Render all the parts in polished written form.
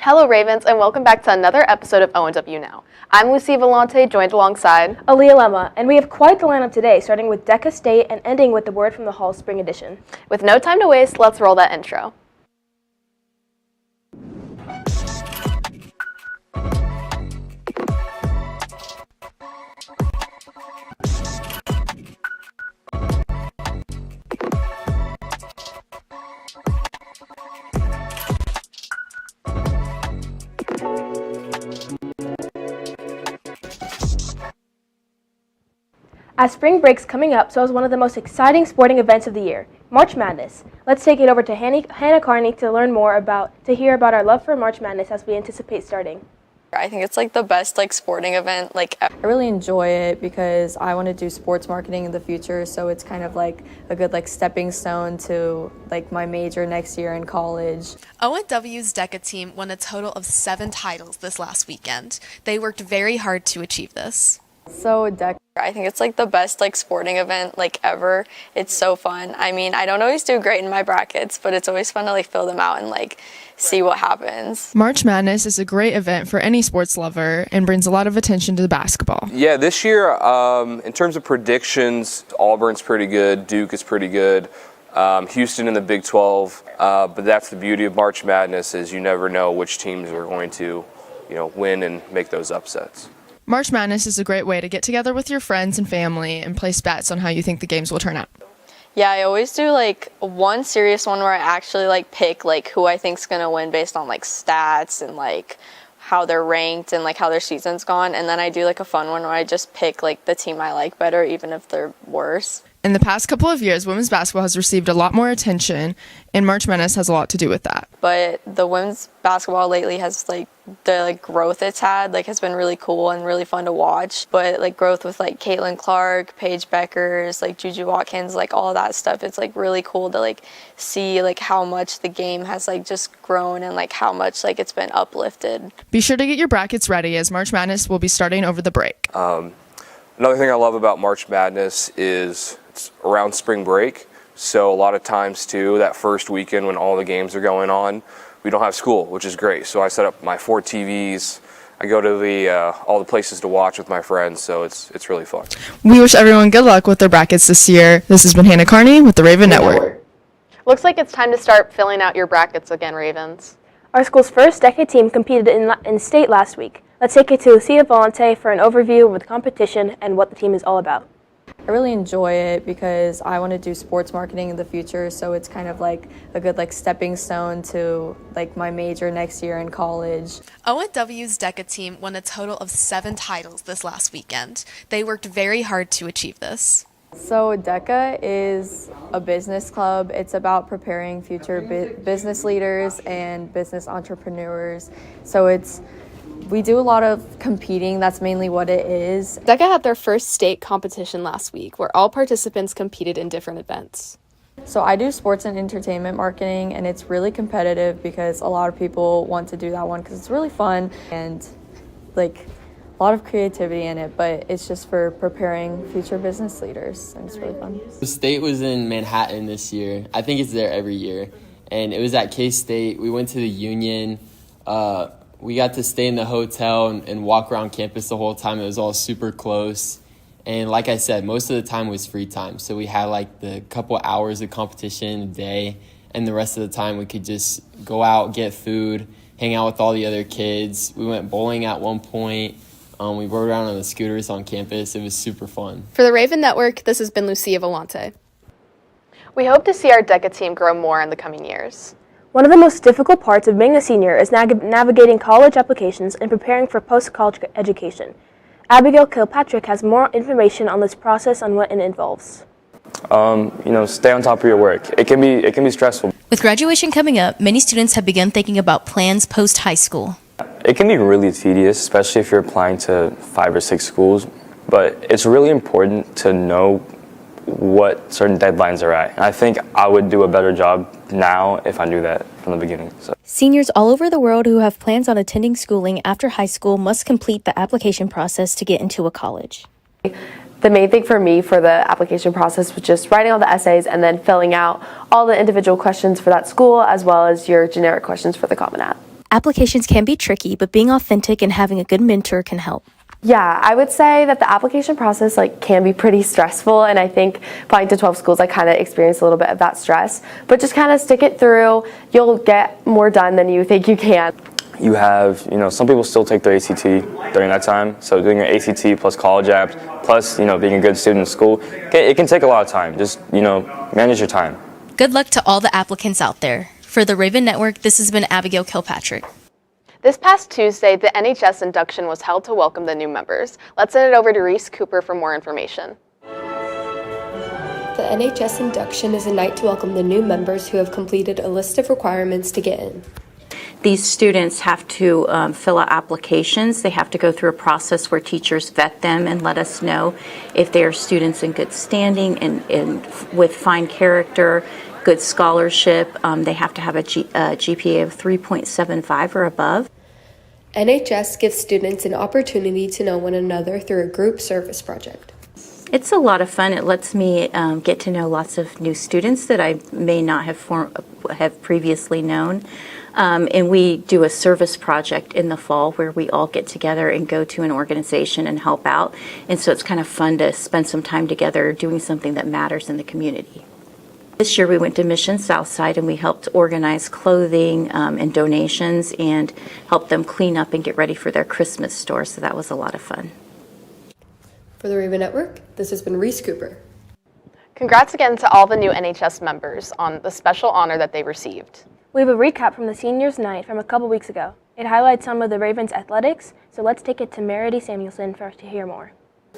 Hello Ravens, and welcome back to another episode of ONW Now. I'm Olathe Northwest, joined alongside Aaliyah, and we have quite the lineup today, starting with DECA State and ending with the Word from the Hall Spring Edition. With no time to waste, let's roll that intro. As spring break's coming up, so is one of the most exciting sporting events of the year, March Madness. Let's take it over to Hannah Carney to hear about our love for March Madness as we anticipate starting. I think it's the best sporting event ever. I really enjoy it because I want to do sports marketing in the future, so it's kind of a good stepping stone to my major next year in college. ONW's DECA team won a total of 7 titles this last weekend. They worked very hard to achieve this. So DECA, I think it's the best sporting event ever. It's so fun. I mean, I don't always do great in my brackets, but it's always fun to fill them out and see what happens. March Madness is a great event for any sports lover and brings a lot of attention to the basketball. Yeah, this year, in terms of predictions, Auburn's pretty good, Duke is pretty good, Houston in the Big 12, but that's the beauty of March Madness is you never know which teams are going to, win and make those upsets. March Madness is a great way to get together with your friends and family and place bets on how you think the games will turn out. Yeah, I always do one serious one where I actually pick who I think's gonna win based on stats and how they're ranked and how their season's gone, and then I do a fun one where I just pick the team I like better even if they're worse. In the past couple of years, women's basketball has received a lot more attention, and March Madness has a lot to do with that. But the women's basketball lately has the growth it's had has been really cool and really fun to watch. But growth with Caitlin Clark, Paige Beckers, Juju Watkins, all of that stuff. It's really cool to see how much the game has just grown and how much it's been uplifted. Be sure to get your brackets ready as March Madness will be starting over the break. Another thing I love about March Madness is it's around spring break. So a lot of times too, that first weekend when all the games are going on, we don't have school, which is great. So I set up my 4 TVs. I go to all the places to watch with my friends, so it's really fun. We wish everyone good luck with their brackets this year. This has been Hannah Carney with the Raven Network. Looks like it's time to start filling out your brackets again, Ravens. Our school's first DECA team competed in state last week. Let's take it to Olathe for an overview of the competition and what the team is all about. I really enjoy it because I want to do sports marketing in the future, so it's kind of a good stepping stone to my major next year in college. ONW's DECA team won a total of 7 titles this last weekend. They worked very hard to achieve this. So DECA is a business club. It's about preparing future business leaders and business entrepreneurs. So we do a lot of competing. That's mainly what it is. DECA had their first state competition last week where all participants competed in different events. So I do sports and entertainment marketing, and it's really competitive because a lot of people want to do that one because it's really fun and a lot of creativity in it, but it's just for preparing future business leaders, and it's really fun. The state was in Manhattan this year. I think it's there every year, and it was at K-State. We went to the Union. We got to stay in the hotel and walk around campus the whole time. It was all super close. And like I said, most of the time was free time. So we had the couple hours of competition a day, and the rest of the time we could just go out, get food, hang out with all the other kids. We went bowling at one point. We rode around on the scooters on campus. It was super fun. For the Raven Network, this has been Olathe Northwest. We hope to see our DECA team grow more in the coming years. One of the most difficult parts of being a senior is navigating college applications and preparing for post-college education. Abigail Kilpatrick has more information on this process and what it involves. Stay on top of your work. It can be stressful. With graduation coming up, many students have begun thinking about plans post-high school. It can be really tedious, especially if you're applying to 5 or 6 schools, but it's really important to know what certain deadlines are at. And I think I would do a better job now if I knew that from the beginning. So. Seniors all over the world who have plans on attending schooling after high school must complete the application process to get into a college. The main thing for me for the application process was just writing all the essays and then filling out all the individual questions for that school as well as your generic questions for the Common App. Applications can be tricky, but being authentic and having a good mentor can help. Yeah, I would say that the application process can be pretty stressful, and I think applying to 12 schools I kind of experienced a little bit of that stress. But just kind of stick it through. You'll get more done than you think you can. You have, some people still take their ACT during that time. So doing your ACT plus college apps, plus, being a good student in school, it can take a lot of time. Just, manage your time. Good luck to all the applicants out there. For the Raven Network, this has been Abigail Kilpatrick. This past Tuesday, the NHS induction was held to welcome the new members. Let's send it over to Reese Cooper for more information. The NHS induction is a night to welcome the new members who have completed a list of requirements to get in. These students have to fill out applications. They have to go through a process where teachers vet them and let us know if they are students in good standing and with fine character, good scholarship. They have to have a GPA of 3.75 or above. NHS gives students an opportunity to know one another through a group service project. It's a lot of fun. It lets me get to know lots of new students that I may not have previously known. And we do a service project in the fall where we all get together and go to an organization and help out. And so it's kind of fun to spend some time together doing something that matters in the community. This year we went to Mission Southside and we helped organize clothing and donations and help them clean up and get ready for their Christmas store. So that was a lot of fun. For the Raven Network, this has been Reese Cooper. Congrats again to all the new NHS members on the special honor that they received. We have a recap from the seniors' night from a couple weeks ago. It highlights some of the Ravens' athletics, so let's take it to Meredith Samuelson to hear more.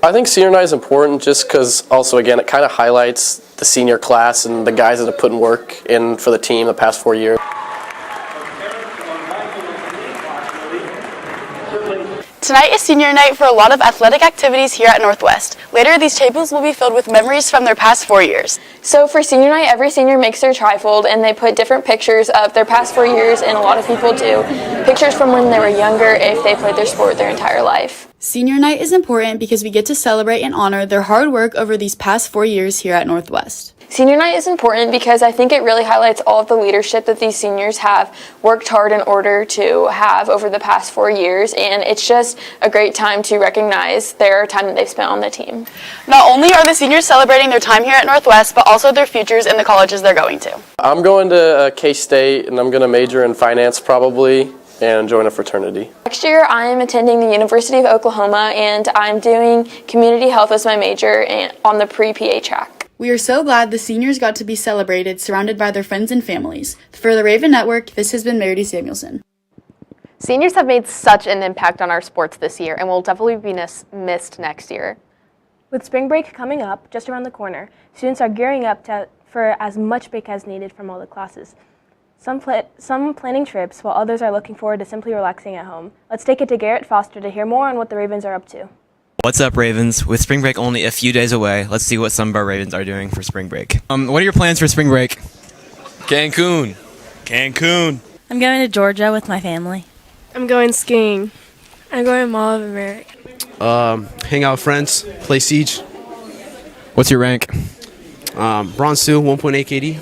I think senior night is important just because also, again, it kind of highlights the senior class and the guys that have put in work in for the team the past 4 years. Tonight is senior night for a lot of athletic activities here at Northwest. Later, these tables will be filled with memories from their past 4 years. So for senior night, every senior makes their trifold and they put different pictures of their past 4 years, and a lot of people do pictures from when they were younger if they played their sport their entire life. Senior night is important because we get to celebrate and honor their hard work over these past 4 years here at Northwest. Senior night is important because I think it really highlights all of the leadership that these seniors have worked hard in order to have over the past 4 years, and it's just a great time to recognize their time that they've spent on the team. Not only are the seniors celebrating their time here at Northwest, but also their futures in the colleges they're going to. I'm going to K-State and I'm going to major in finance probably and join a fraternity. Next year, I'm attending the University of Oklahoma and I'm doing community health as my major on the pre-PA track. We are so glad the seniors got to be celebrated surrounded by their friends and families. For the Raven Network, this has been Meredith Samuelson. Seniors have made such an impact on our sports this year and will definitely be missed next year. With spring break coming up just around the corner, students are gearing up for as much break as needed from all the classes. Some planning trips, while others are looking forward to simply relaxing at home. Let's take it to Garrett Foster to hear more on what the Ravens are up to. What's up, Ravens? With spring break only a few days away, let's see what some of our Ravens are doing for spring break. What are your plans for spring break? Cancun. I'm going to Georgia with my family. I'm going skiing. I'm going to Mall of America. Hang out with friends, play Siege. What's your rank? Bronze 2, 1.8 KD.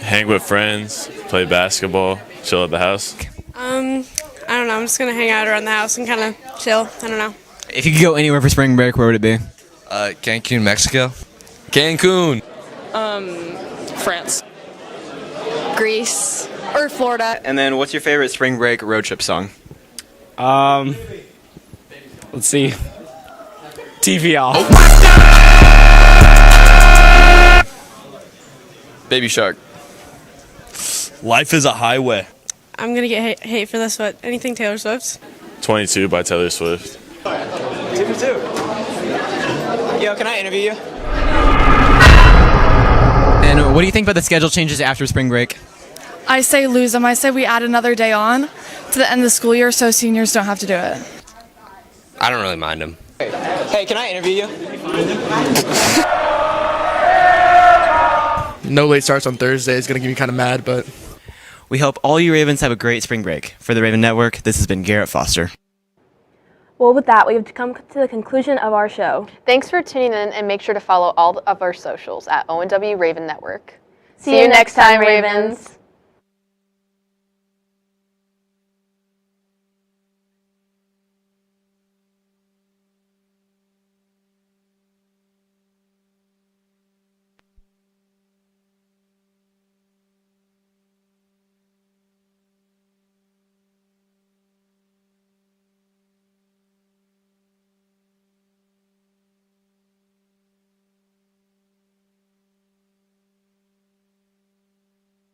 Hang with friends, play basketball, chill at the house. I don't know. I'm just going to hang out around the house and kind of chill. I don't know. If you could go anywhere for spring break, where would it be? Cancun, Mexico. Cancun. France. Greece. Or Florida. And then what's your favorite spring break road trip song? Let's see. TV off. Baby Shark. Life is a highway. I'm going to get hate for this, but anything Taylor Swift? 22 by Taylor Swift. 2 for 2. Yo, can I interview you? And what do you think about the schedule changes after spring break? I say lose them. I say we add another day on to the end of the school year so seniors don't have to do it. I don't really mind them. Hey, can I interview you? No late starts on Thursday. It's going to get me kind of mad, but... We hope all you Ravens have a great spring break. For the Raven Network, this has been Garrett Foster. Well, with that, we've come to the conclusion of our show. Thanks for tuning in, and make sure to follow all of our socials at ONW Raven Network. See you next time, Ravens.